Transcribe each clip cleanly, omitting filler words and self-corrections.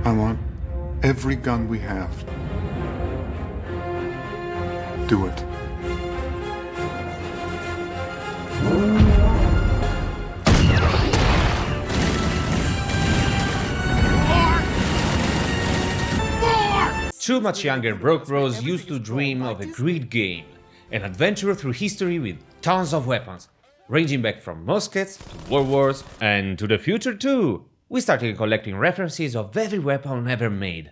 I want every gun we have. Do it. Two much younger broke bros used to dream of a great game, an adventure through history with tons of weapons, ranging back from muskets to war wars and to the future too. We started collecting references of every weapon ever made.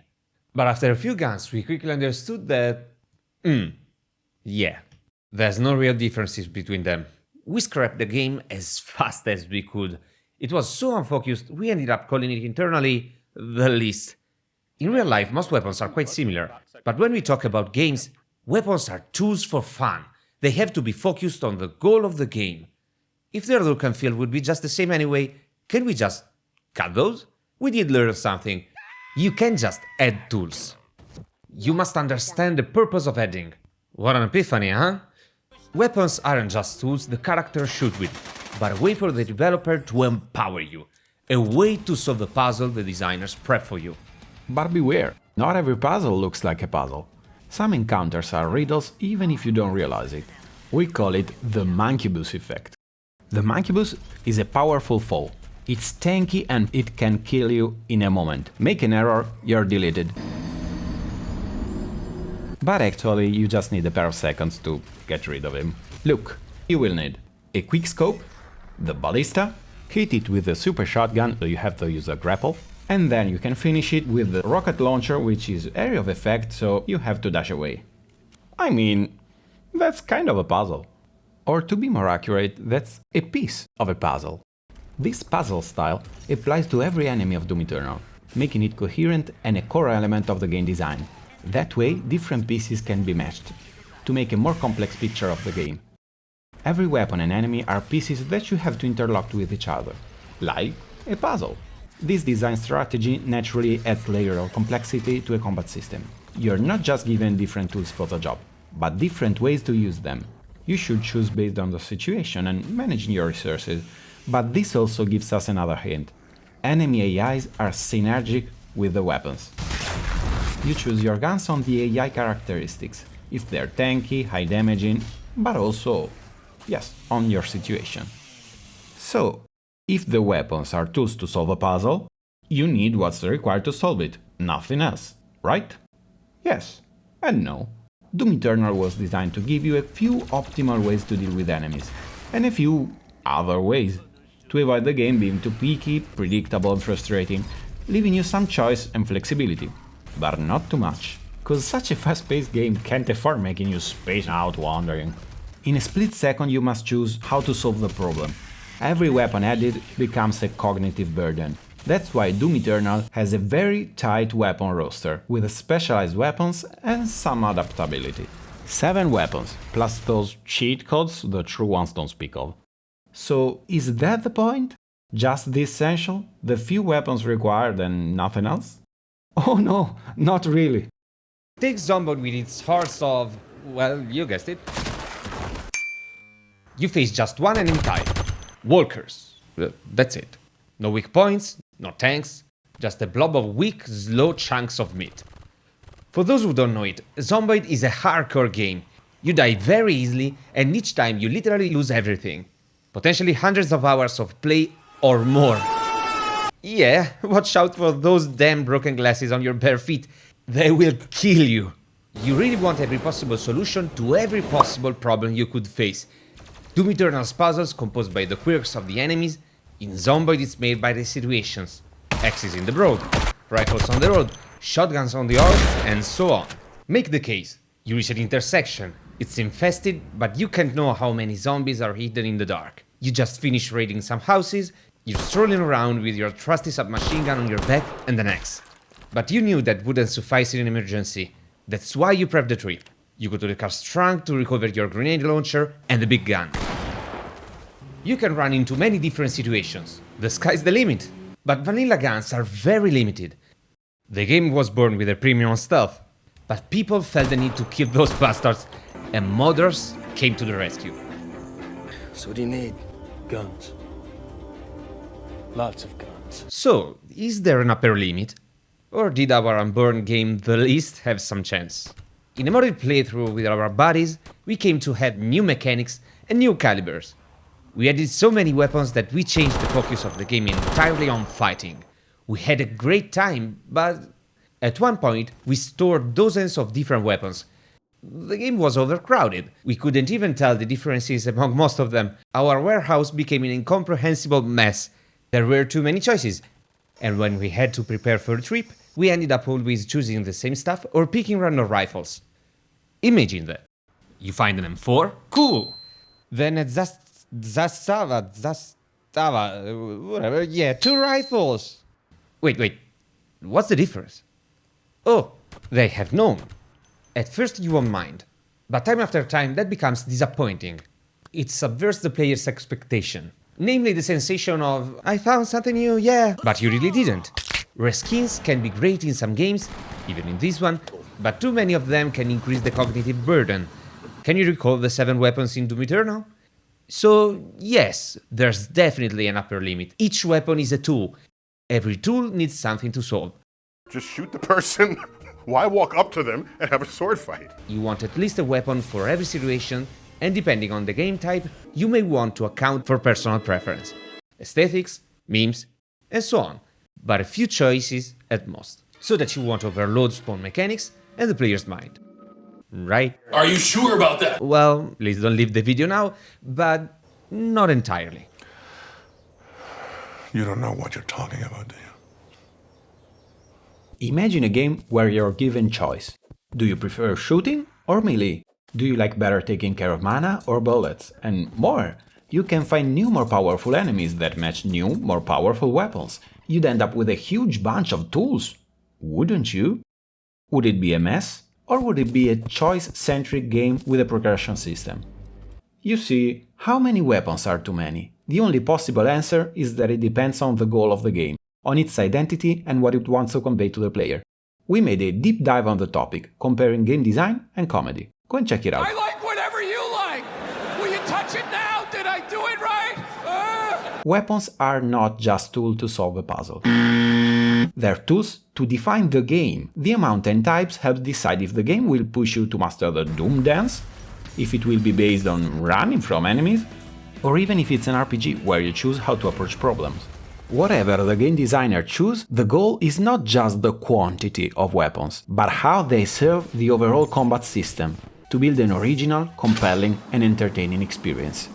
But after a few guns, we quickly understood that... yeah, there's no real differences between them. We scrapped the game as fast as we could. It was so unfocused, we ended up calling it internally the list. In real life, most weapons are quite similar, but when we talk about games, weapons are tools for fun. They have to be focused on the goal of the game. If their look and feel would be just the same anyway, can we just cut those? We did learn something. You can't just add tools. You must understand the purpose of adding. What an epiphany, huh? Weapons aren't just tools the character shoot with, but a way for the developer to empower you. A way to solve the puzzle the designers prep for you. But beware, not every puzzle looks like a puzzle. Some encounters are riddles even if you don't realize it. We call it the monkey bus effect. The monkey bus is a powerful foe. It's tanky and it can kill you in a moment. Make an error, you're deleted. But actually, you just need a pair of seconds to get rid of him. Look, you will need a quick scope, the ballista, hit it with a super shotgun, so you have to use a grapple, and then you can finish it with the rocket launcher, which is area of effect, so you have to dash away. I mean, that's kind of a puzzle. Or to be more accurate, that's a piece of a puzzle. This puzzle style applies to every enemy of Doom Eternal, making it coherent and a core element of the game design. That way, different pieces can be matched, to make a more complex picture of the game. Every weapon and enemy are pieces that you have to interlock with each other, like a puzzle. This design strategy naturally adds layer of complexity to a combat system. You're not just given different tools for the job, but different ways to use them. You should choose based on the situation and managing your resources, but this also gives us another hint. Enemy AIs are synergic with the weapons. You choose your guns on the AI characteristics, if they're tanky, high damaging, but also, yes, on your situation. So, if the weapons are tools to solve a puzzle, you need what's required to solve it, nothing else, right? Yes and no. Doom Eternal was designed to give you a few optimal ways to deal with enemies, and a few other ways to avoid the game being too picky, predictable and frustrating, leaving you some choice and flexibility, but not too much, cause such a fast-paced game can't afford making you space out wandering. In a split second you must choose how to solve the problem. Every weapon added becomes a cognitive burden. That's why Doom Eternal has a very tight weapon roster, with specialized weapons and some adaptability. 7 weapons, plus those cheat codes the true ones don't speak of. So is that the point? Just the essential? The few weapons required and nothing else? Oh no, not really. Take Zomboid with its hordes of... well, you guessed it. You face just one enemy type. Walkers. That's it. No weak points, no tanks, just a blob of weak, slow chunks of meat. For those who don't know it, Zomboid is a hardcore game. You die very easily, and each time you literally lose everything. Potentially hundreds of hours of play or more. Yeah, watch out for those damn broken glasses on your bare feet. They will kill you. You really want every possible solution to every possible problem you could face. Doom Eternal's puzzles composed by the quirks of the enemies. In Zomboid it's made by the situations. Axes in the road, rifles on the road, shotguns on the horse, and so on. Make the case. You reach an intersection. It's infested, but you can't know how many zombies are hidden in the dark. You just finish raiding some houses, you're strolling around with your trusty submachine gun on your back and an axe. But you knew that wouldn't suffice in an emergency. That's why you prep the trip. You go to the car's trunk to recover your grenade launcher and a big gun. You can run into many different situations. The sky's the limit. But vanilla guns are very limited. The game was born with a premium on stealth, but people felt the need to kill those bastards, and modders came to the rescue. So what do you need? Guns. Lots of guns. So, is there an upper limit? Or did our unborn game the least have some chance? In a modded playthrough with our buddies, we came to have new mechanics and new calibers. We added so many weapons that we changed the focus of the game entirely on fighting. We had a great time, but at one point we stored dozens of different weapons. The game was overcrowded. We couldn't even tell the differences among most of them. Our warehouse became an incomprehensible mess. There were too many choices. And when we had to prepare for a trip, we ended up always choosing the same stuff or picking random rifles. Imagine that. You find an M4? Cool! Then a Zastava, whatever, yeah, 2 rifles! Wait, what's the difference? Oh, they have known. At first you won't mind, but time after time that becomes disappointing. It subverts the player's expectation. Namely the sensation of, I found something new, yeah, but you really didn't. Reskins can be great in some games, even in this one, but too many of them can increase the cognitive burden. Can you recall the 7 weapons in Doom Eternal? So yes, there's definitely an upper limit. Each weapon is a tool. Every tool needs something to solve. Just shoot the person. Why walk up to them and have a sword fight? You want at least a weapon for every situation, and depending on the game type, you may want to account for personal preference, aesthetics, memes, and so on, but a few choices at most, so that you won't overload spawn mechanics and the player's mind. Right? Are you sure about that? Well, please don't leave the video now, but not entirely. You don't know what you're talking about, do you? Imagine a game where you're given choice. Do you prefer shooting or melee? Do you like better taking care of mana or bullets? And more! You can find new, more powerful enemies that match new, more powerful weapons. You'd end up with a huge bunch of tools. Wouldn't you? Would it be a mess? Or would it be a choice-centric game with a progression system? You see, how many weapons are too many? The only possible answer is that it depends on the goal of the game, on its identity and what it wants to convey to the player. We made a deep dive on the topic, comparing game design and comedy. Go and check it out. I like whatever you like. Will you touch it now? Did I do it right? Weapons are not just tools to solve a puzzle. They're tools to define the game. The amount and types help decide if the game will push you to master the Doom dance, if it will be based on running from enemies, or even if it's an RPG where you choose how to approach problems. Whatever the game designer chooses, the goal is not just the quantity of weapons, but how they serve the overall combat system, to build an original, compelling and entertaining experience.